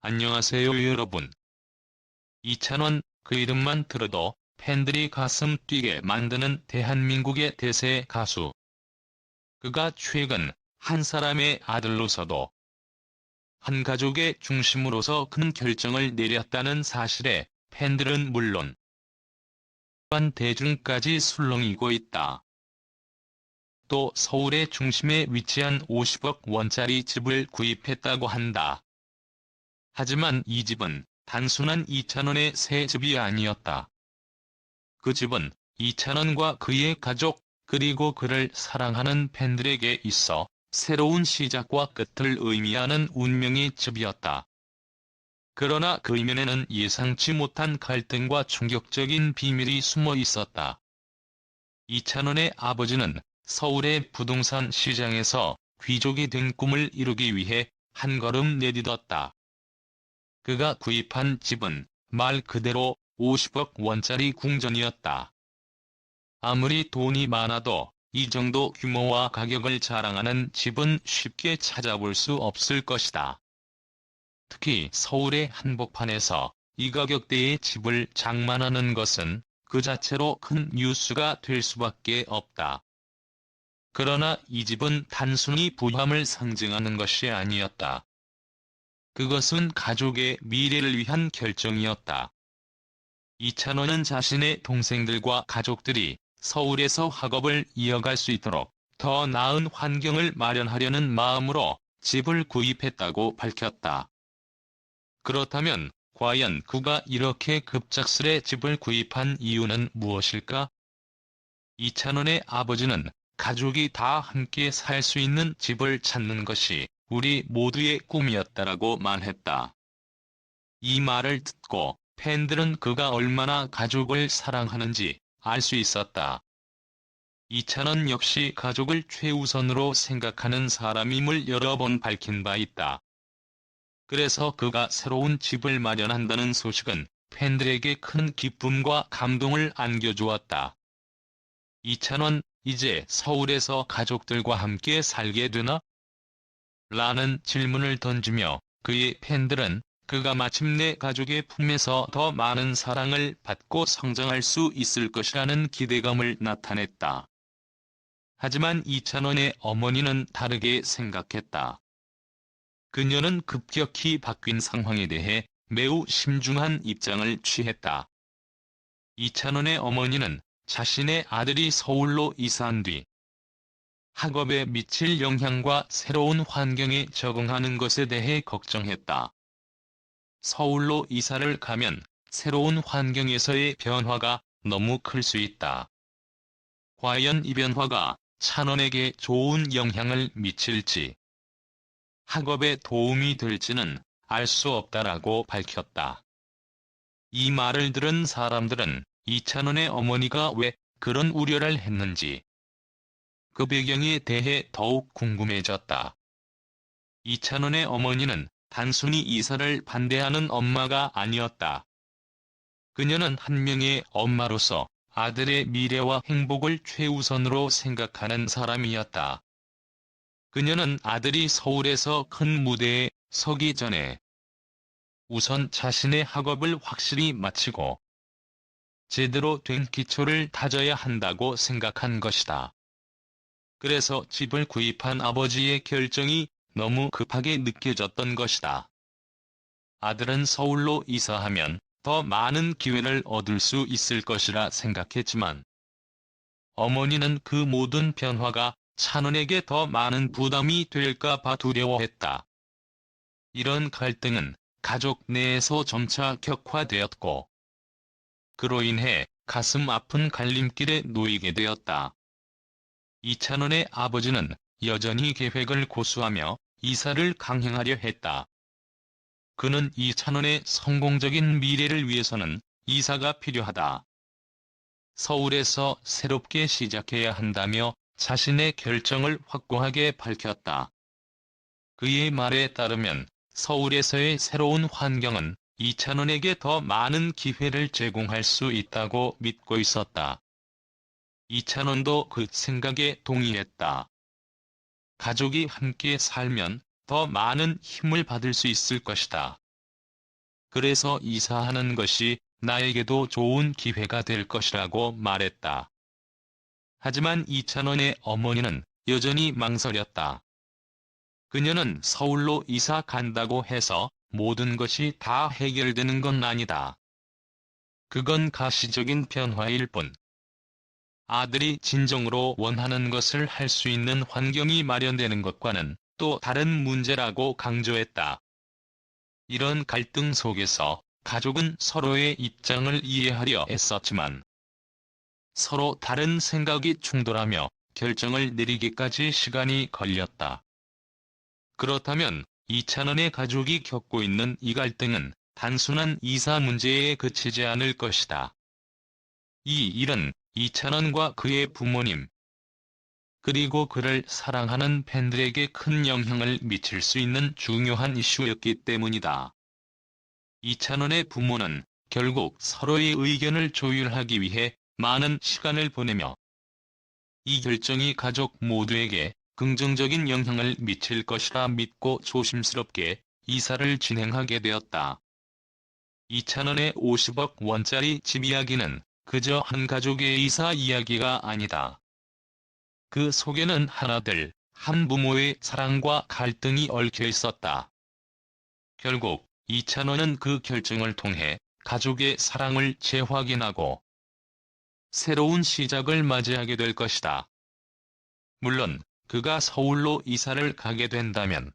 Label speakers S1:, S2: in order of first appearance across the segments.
S1: 안녕하세요 여러분. 이찬원, 그 이름만 들어도 팬들이 가슴 뛰게 만드는 대한민국의 대세 가수. 그가 최근 한 사람의 아들로서도 한 가족의 중심으로서 큰 결정을 내렸다는 사실에 팬들은 물론 일반 대중까지 술렁이고 있다. 또 서울의 중심에 위치한 50억 원짜리 집을 구입했다고 한다. 하지만 이 집은 단순한 이찬원의 새 집이 아니었다. 그 집은 이찬원과 그의 가족, 그리고 그를 사랑하는 팬들에게 있어 새로운 시작과 끝을 의미하는 운명의 집이었다. 그러나 그 이면에는 예상치 못한 갈등과 충격적인 비밀이 숨어 있었다. 이찬원의 아버지는 서울의 부동산 시장에서 귀족이 된 꿈을 이루기 위해 한 걸음 내딛었다. 그가 구입한 집은 말 그대로 50억 원짜리 궁전이었다. 아무리 돈이 많아도 이 정도 규모와 가격을 자랑하는 집은 쉽게 찾아볼 수 없을 것이다. 특히 서울의 한복판에서 이 가격대의 집을 장만하는 것은 그 자체로 큰 뉴스가 될 수밖에 없다. 그러나 이 집은 단순히 부함을 상징하는 것이 아니었다. 그것은 가족의 미래를 위한 결정이었다. 이찬원은 자신의 동생들과 가족들이 서울에서 학업을 이어갈 수 있도록 더 나은 환경을 마련하려는 마음으로 집을 구입했다고 밝혔다. 그렇다면 과연 그가 이렇게 급작스레 집을 구입한 이유는 무엇일까? 이찬원의 아버지는 가족이 다 함께 살 수 있는 집을 찾는 것이 우리 모두의 꿈이었다라고 말했다. 이 말을 듣고 팬들은 그가 얼마나 가족을 사랑하는지 알 수 있었다. 이찬원 역시 가족을 최우선으로 생각하는 사람임을 여러 번 밝힌 바 있다. 그래서 그가 새로운 집을 마련한다는 소식은 팬들에게 큰 기쁨과 감동을 안겨주었다. 이찬원, 이제 서울에서 가족들과 함께 살게 되나? 라는 질문을 던지며 그의 팬들은 그가 마침내 가족의 품에서 더 많은 사랑을 받고 성장할 수 있을 것이라는 기대감을 나타냈다. 하지만 이찬원의 어머니는 다르게 생각했다. 그녀는 급격히 바뀐 상황에 대해 매우 심중한 입장을 취했다. 이찬원의 어머니는 자신의 아들이 서울로 이사한 뒤 학업에 미칠 영향과 새로운 환경에 적응하는 것에 대해 걱정했다. 서울로 이사를 가면 새로운 환경에서의 변화가 너무 클 수 있다. 과연 이 변화가 찬원에게 좋은 영향을 미칠지, 학업에 도움이 될지는 알 수 없다라고 밝혔다. 이 말을 들은 사람들은 이찬원의 어머니가 왜 그런 우려를 했는지, 그 배경에 대해 더욱 궁금해졌다. 이찬원의 어머니는 단순히 이사를 반대하는 엄마가 아니었다. 그녀는 한 명의 엄마로서 아들의 미래와 행복을 최우선으로 생각하는 사람이었다. 그녀는 아들이 서울에서 큰 무대에 서기 전에 우선 자신의 학업을 확실히 마치고 제대로 된 기초를 다져야 한다고 생각한 것이다. 그래서 집을 구입한 아버지의 결정이 너무 급하게 느껴졌던 것이다. 아들은 서울로 이사하면 더 많은 기회를 얻을 수 있을 것이라 생각했지만 어머니는 그 모든 변화가 찬원에게 더 많은 부담이 될까 봐 두려워했다. 이런 갈등은 가족 내에서 점차 격화되었고 그로 인해 가슴 아픈 갈림길에 놓이게 되었다. 이찬원의 아버지는 여전히 계획을 고수하며 이사를 강행하려 했다. 그는 이찬원의 성공적인 미래를 위해서는 이사가 필요하다. 서울에서 새롭게 시작해야 한다며 자신의 결정을 확고하게 밝혔다. 그의 말에 따르면 서울에서의 새로운 환경은 이찬원에게 더 많은 기회를 제공할 수 있다고 믿고 있었다. 이찬원도 그 생각에 동의했다. 가족이 함께 살면 더 많은 힘을 받을 수 있을 것이다. 그래서 이사하는 것이 나에게도 좋은 기회가 될 것이라고 말했다. 하지만 이찬원의 어머니는 여전히 망설였다. 그녀는 서울로 이사 간다고 해서 모든 것이 다 해결되는 건 아니다. 그건 가시적인 변화일 뿐. 아들이 진정으로 원하는 것을 할 수 있는 환경이 마련되는 것과는 또 다른 문제라고 강조했다. 이런 갈등 속에서 가족은 서로의 입장을 이해하려 애썼지만 서로 다른 생각이 충돌하며 결정을 내리기까지 시간이 걸렸다. 그렇다면 이찬원의 가족이 겪고 있는 이 갈등은 단순한 이사 문제에 그치지 않을 것이다. 이 일은 이찬원과 그의 부모님, 그리고 그를 사랑하는 팬들에게 큰 영향을 미칠 수 있는 중요한 이슈였기 때문이다. 이찬원의 부모는 결국 서로의 의견을 조율하기 위해 많은 시간을 보내며 이 결정이 가족 모두에게 긍정적인 영향을 미칠 것이라 믿고 조심스럽게 이사를 진행하게 되었다. 이찬원의 50억 원짜리 집 이야기는 그저 한 가족의 이사 이야기가 아니다. 그 속에는 하나둘, 한 부모의 사랑과 갈등이 얽혀 있었다. 결국 이찬원은 그 결정을 통해 가족의 사랑을 재확인하고 새로운 시작을 맞이하게 될 것이다. 물론 그가 서울로 이사를 가게 된다면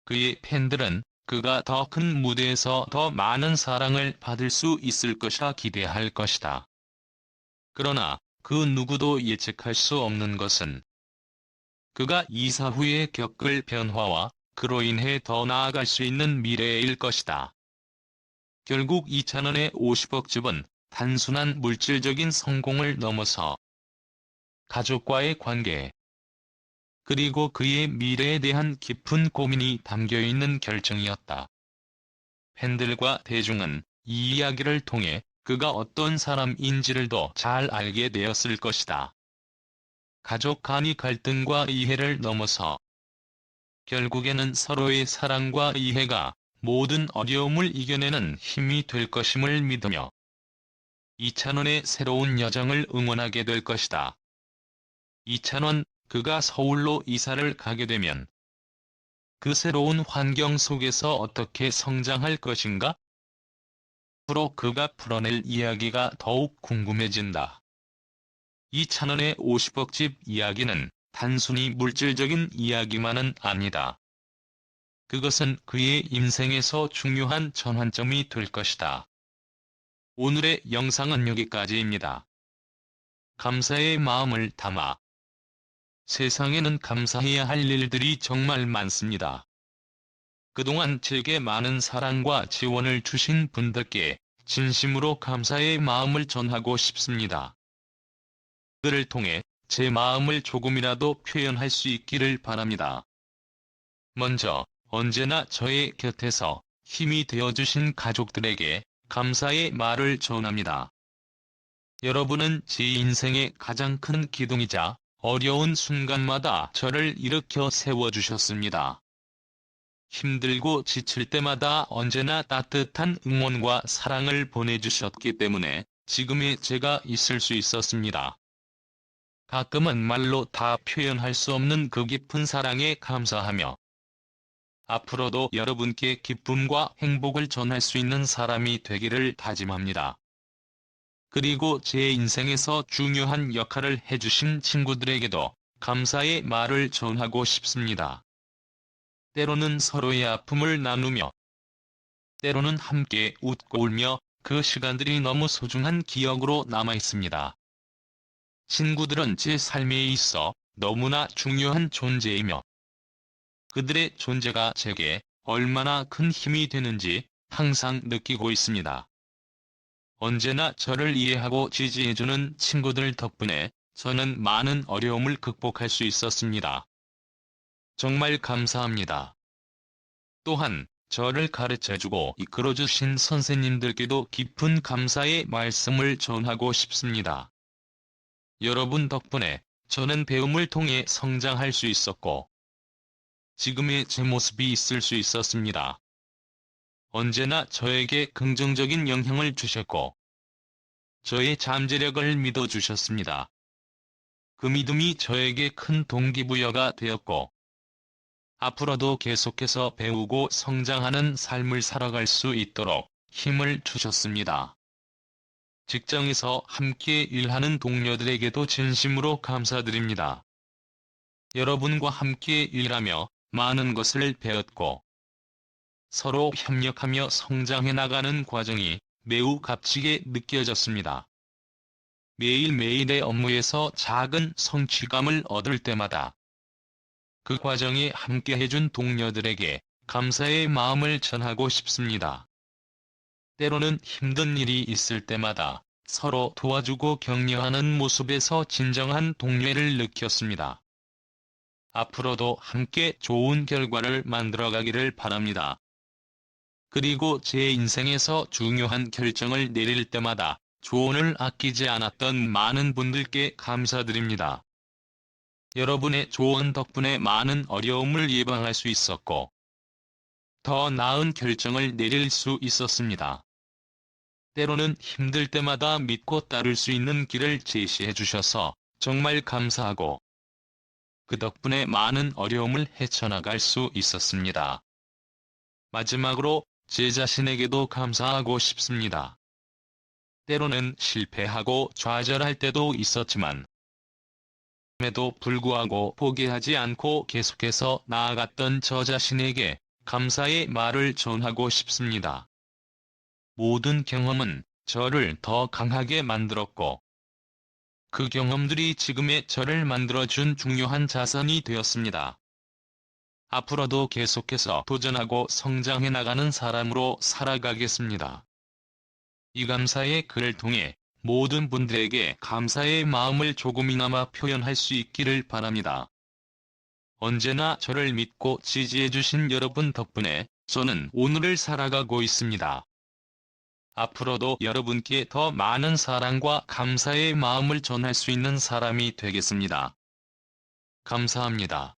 S1: 그의 팬들은 그가 더 큰 무대에서 더 많은 사랑을 받을 수 있을 것이라 기대할 것이다. 그러나 그 누구도 예측할 수 없는 것은 그가 이사 후에 겪을 변화와 그로 인해 더 나아갈 수 있는 미래일 것이다. 결국 이찬원의 50억 집은 단순한 물질적인 성공을 넘어서 가족과의 관계, 그리고 그의 미래에 대한 깊은 고민이 담겨있는 결정이었다. 팬들과 대중은 이 이야기를 통해 그가 어떤 사람인지를 더 잘 알게 되었을 것이다. 가족 간의 갈등과 이해를 넘어서 결국에는 서로의 사랑과 이해가 모든 어려움을 이겨내는 힘이 될 것임을 믿으며 이찬원의 새로운 여정을 응원하게 될 것이다. 이찬원, 그가 서울로 이사를 가게 되면 그 새로운 환경 속에서 어떻게 성장할 것인가? 앞으로 그가 풀어낼 이야기가 더욱 궁금해진다. 이찬원의 50억 집 이야기는 단순히 물질적인 이야기만은 아니다. 그것은 그의 인생에서 중요한 전환점이 될 것이다. 오늘의 영상은 여기까지입니다. 감사의 마음을 담아 세상에는 감사해야 할 일들이 정말 많습니다. 그동안 제게 많은 사랑과 지원을 주신 분들께 진심으로 감사의 마음을 전하고 싶습니다. 그를 통해 제 마음을 조금이라도 표현할 수 있기를 바랍니다. 먼저, 언제나 저의 곁에서 힘이 되어주신 가족들에게 감사의 말을 전합니다. 여러분은 제 인생의 가장 큰 기둥이자 어려운 순간마다 저를 일으켜 세워주셨습니다. 힘들고 지칠 때마다 언제나 따뜻한 응원과 사랑을 보내주셨기 때문에 지금의 제가 있을 수 있었습니다. 가끔은 말로 다 표현할 수 없는 그 깊은 사랑에 감사하며 앞으로도 여러분께 기쁨과 행복을 전할 수 있는 사람이 되기를 다짐합니다. 그리고 제 인생에서 중요한 역할을 해주신 친구들에게도 감사의 말을 전하고 싶습니다. 때로는 서로의 아픔을 나누며 때로는 함께 웃고 울며 그 시간들이 너무 소중한 기억으로 남아있습니다. 친구들은 제 삶에 있어 너무나 중요한 존재이며 그들의 존재가 제게 얼마나 큰 힘이 되는지 항상 느끼고 있습니다. 언제나 저를 이해하고 지지해주는 친구들 덕분에 저는 많은 어려움을 극복할 수 있었습니다. 정말 감사합니다. 또한 저를 가르쳐주고 이끌어주신 선생님들께도 깊은 감사의 말씀을 전하고 싶습니다. 여러분 덕분에 저는 배움을 통해 성장할 수 있었고 지금의 제 모습이 있을 수 있었습니다. 언제나 저에게 긍정적인 영향을 주셨고, 저의 잠재력을 믿어주셨습니다. 그 믿음이 저에게 큰 동기부여가 되었고, 앞으로도 계속해서 배우고 성장하는 삶을 살아갈 수 있도록 힘을 주셨습니다. 직장에서 함께 일하는 동료들에게도 진심으로 감사드립니다. 여러분과 함께 일하며 많은 것을 배웠고, 서로 협력하며 성장해 나가는 과정이 매우 값지게 느껴졌습니다. 매일매일의 업무에서 작은 성취감을 얻을 때마다 그 과정에 함께 해준 동료들에게 감사의 마음을 전하고 싶습니다. 때로는 힘든 일이 있을 때마다 서로 도와주고 격려하는 모습에서 진정한 동료를 느꼈습니다. 앞으로도 함께 좋은 결과를 만들어가기를 바랍니다. 그리고 제 인생에서 중요한 결정을 내릴 때마다 조언을 아끼지 않았던 많은 분들께 감사드립니다. 여러분의 조언 덕분에 많은 어려움을 예방할 수 있었고, 더 나은 결정을 내릴 수 있었습니다. 때로는 힘들 때마다 믿고 따를 수 있는 길을 제시해 주셔서 정말 감사하고, 그 덕분에 많은 어려움을 헤쳐나갈 수 있었습니다. 마지막으로 제 자신에게도 감사하고 싶습니다. 때로는 실패하고 좌절할 때도 있었지만, 에도 불구하고 포기하지 않고 계속해서 나아갔던 저 자신에게 감사의 말을 전하고 싶습니다. 모든 경험은 저를 더 강하게 만들었고, 그 경험들이 지금의 저를 만들어준 중요한 자산이 되었습니다. 앞으로도 계속해서 도전하고 성장해 나가는 사람으로 살아가겠습니다. 이 감사의 글을 통해 모든 분들에게 감사의 마음을 조금이나마 표현할 수 있기를 바랍니다. 언제나 저를 믿고 지지해주신 여러분 덕분에 저는 오늘을 살아가고 있습니다. 앞으로도 여러분께 더 많은 사랑과 감사의 마음을 전할 수 있는 사람이 되겠습니다. 감사합니다.